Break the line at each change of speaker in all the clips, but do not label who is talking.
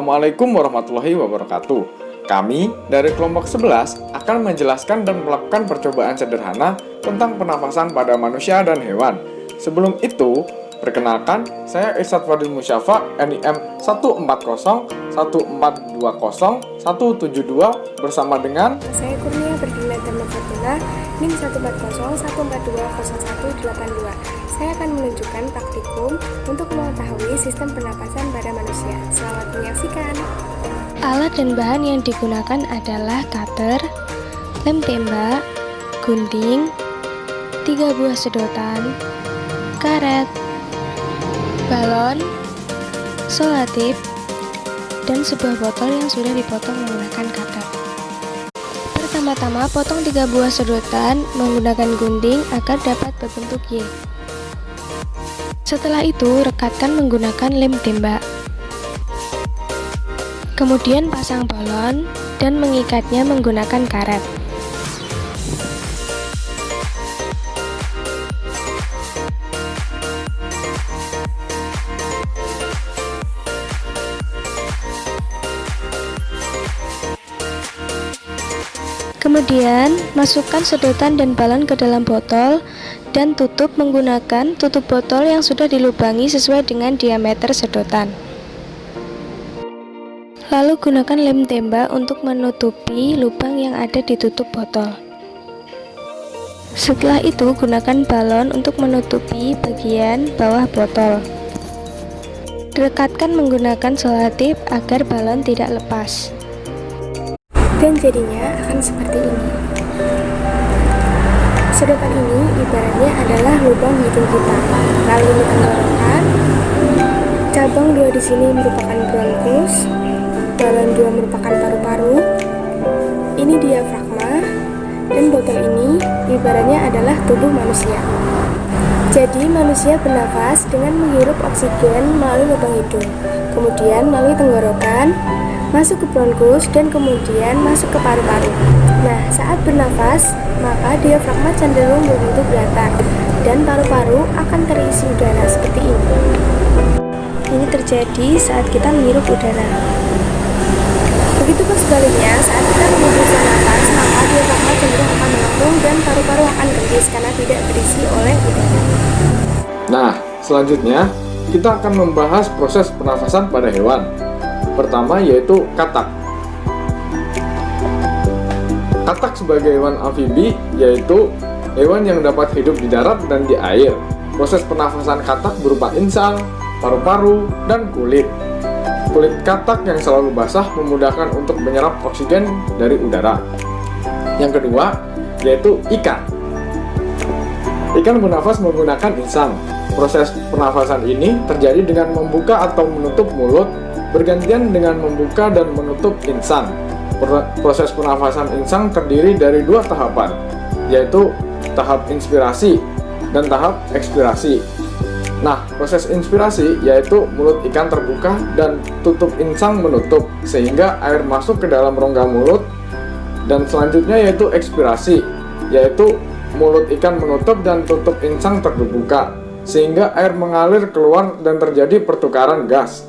Assalamualaikum warahmatullahi wabarakatuh. Kami dari kelompok 11 akan menjelaskan dan melakukan percobaan sederhana tentang pernafasan pada manusia dan hewan. Sebelum itu, perkenalkan, saya Irsyad Fadil Musyafa, NIM 14014201772 bersama dengan
Saya Kurnia Berdina Dharma Fatula, NIM 14014140182. Saya akan menunjukkan praktikum untuk mengetahui sistem pernapasan pada manusia. Selamat menyaksikan.
Alat dan bahan yang digunakan adalah cutter, lem tembak, gunting, 3 buah sedotan, karet, balon, solatif, dan sebuah botol yang sudah dipotong menggunakan cutter. Pertama-tama potong 3 buah sedotan menggunakan gunting agar dapat berbentuk Y. Setelah itu rekatkan menggunakan lem tembak. Kemudian pasang balon dan mengikatnya menggunakan karet. Kemudian, masukkan sedotan dan balon ke dalam botol dan tutup menggunakan tutup botol yang sudah dilubangi sesuai dengan diameter sedotan. Lalu gunakan lem tembak untuk menutupi lubang yang ada di tutup botol. Setelah itu, gunakan balon untuk menutupi bagian bawah botol. Rekatkan menggunakan solatif agar balon tidak lepas.
Dan jadinya akan seperti ini. Sedotan ini ibaratnya adalah lubang hidung kita. Lalu ini tenggorokan. Cabang 2 di sini merupakan bronkus. Balon 2 merupakan paru-paru. Ini diafragma. Dan botol ini ibaratnya adalah tubuh manusia. Jadi manusia bernafas dengan menghirup oksigen melalui lubang hidung, kemudian melalui tenggorokan, masuk ke bronkus, dan kemudian masuk ke paru-paru. Nah, saat bernafas, maka diafragma cenderung berbentuk datar dan paru-paru akan terisi udara seperti ini. Ini terjadi saat kita menghirup udara. Begitupun sebaliknya, saat kita menghembuskan nafas, maka diafragma cenderung akan mengapung dan paru-paru akan kempis karena tidak terisi oleh udara.
Nah, selanjutnya kita akan membahas proses pernafasan pada hewan. Pertama yaitu katak. Katak sebagai hewan amfibi yaitu hewan yang dapat hidup di darat dan di air. Proses pernafasan katak berupa insang, paru-paru, dan kulit. Kulit katak yang selalu basah memudahkan untuk menyerap oksigen dari udara. Yang kedua yaitu ikan. Ikan bernafas menggunakan insang. Proses pernafasan ini terjadi dengan membuka atau menutup mulut bergantian dengan membuka dan menutup insang. Proses pernafasan insang terdiri dari 2 tahapan, yaitu tahap inspirasi dan tahap ekspirasi. Nah, proses inspirasi yaitu mulut ikan terbuka dan tutup insang menutup sehingga air masuk ke dalam rongga mulut. Dan selanjutnya yaitu ekspirasi, yaitu mulut ikan menutup dan tutup insang terbuka sehingga air mengalir keluar dan terjadi pertukaran gas.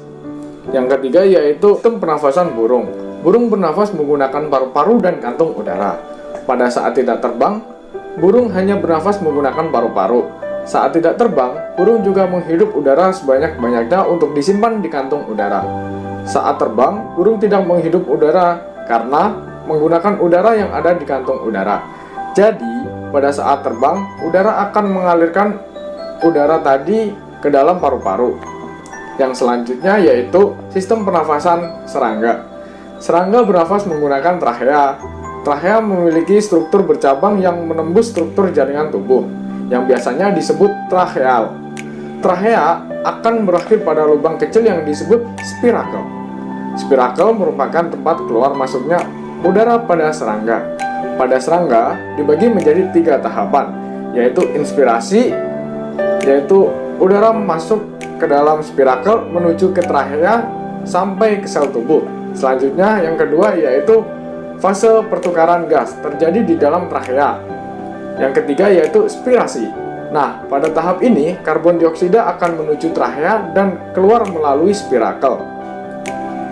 Yang ketiga yaitu sistem pernafasan burung. Burung bernafas menggunakan paru-paru dan kantung udara. Pada saat tidak terbang, burung hanya bernafas menggunakan paru-paru. Saat tidak terbang, burung juga menghirup udara sebanyak-banyaknya untuk disimpan di kantung udara. Saat terbang, burung tidak menghirup udara karena menggunakan udara yang ada di kantung udara. Jadi, pada saat terbang, udara akan mengalirkan udara tadi ke dalam paru-paru. Yang selanjutnya yaitu sistem pernafasan serangga. Serangga bernafas menggunakan trachea. Trachea memiliki struktur bercabang yang menembus struktur jaringan tubuh, yang biasanya disebut tracheal. Trachea akan berakhir pada lubang kecil yang disebut spirakel. Spirakel merupakan tempat keluar masuknya udara pada serangga. Pada serangga dibagi menjadi 3 tahapan, yaitu inspirasi, yaitu udara masuk ke dalam spirakel menuju ke trachea sampai ke sel tubuh. Selanjutnya yang kedua yaitu fase pertukaran gas terjadi di dalam trachea. Yang ketiga yaitu spirasi. Nah, pada tahap ini karbon dioksida akan menuju trachea dan keluar melalui spirakel.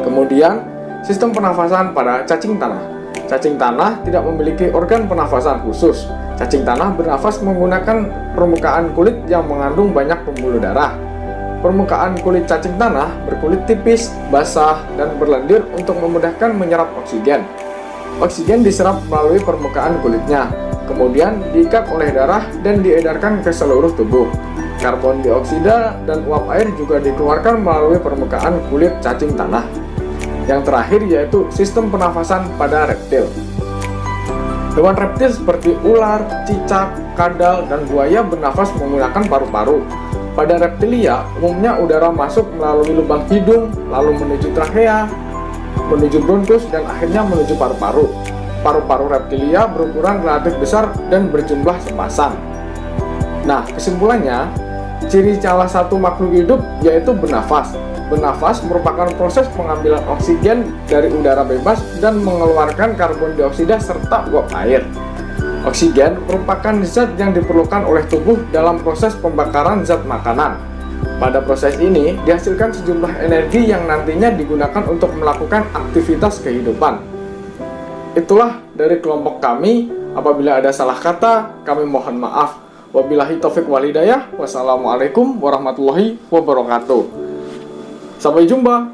Kemudian, sistem pernafasan pada cacing tanah. Cacing tanah tidak memiliki organ pernafasan khusus. Cacing tanah bernafas menggunakan permukaan kulit yang mengandung banyak pembuluh darah. Permukaan kulit cacing tanah berkulit tipis, basah, dan berlendir untuk memudahkan menyerap oksigen. Oksigen diserap melalui permukaan kulitnya, kemudian diikat oleh darah dan diedarkan ke seluruh tubuh. Karbon dioksida dan uap air juga dikeluarkan melalui permukaan kulit cacing tanah. Yang terakhir yaitu sistem pernafasan pada reptil. Hewan reptil seperti ular, cicak, kadal, dan buaya bernafas menggunakan paru-paru. Pada reptilia, umumnya udara masuk melalui lubang hidung, lalu menuju trachea, menuju bronkus, dan akhirnya menuju paru-paru. Paru-paru reptilia berukuran relatif besar dan berjumlah sepasang. Nah, kesimpulannya, ciri salah satu makhluk hidup yaitu bernafas. Bernafas merupakan proses pengambilan oksigen dari udara bebas dan mengeluarkan karbon dioksida serta uap air. Oksigen merupakan zat yang diperlukan oleh tubuh dalam proses pembakaran zat makanan. Pada proses ini dihasilkan sejumlah energi yang nantinya digunakan untuk melakukan aktivitas kehidupan. Itulah dari kelompok kami. Apabila ada salah kata, kami mohon maaf. Wabillahi taufik wal hidayah. Wassalamualaikum warahmatullahi wabarakatuh. Sampai jumpa.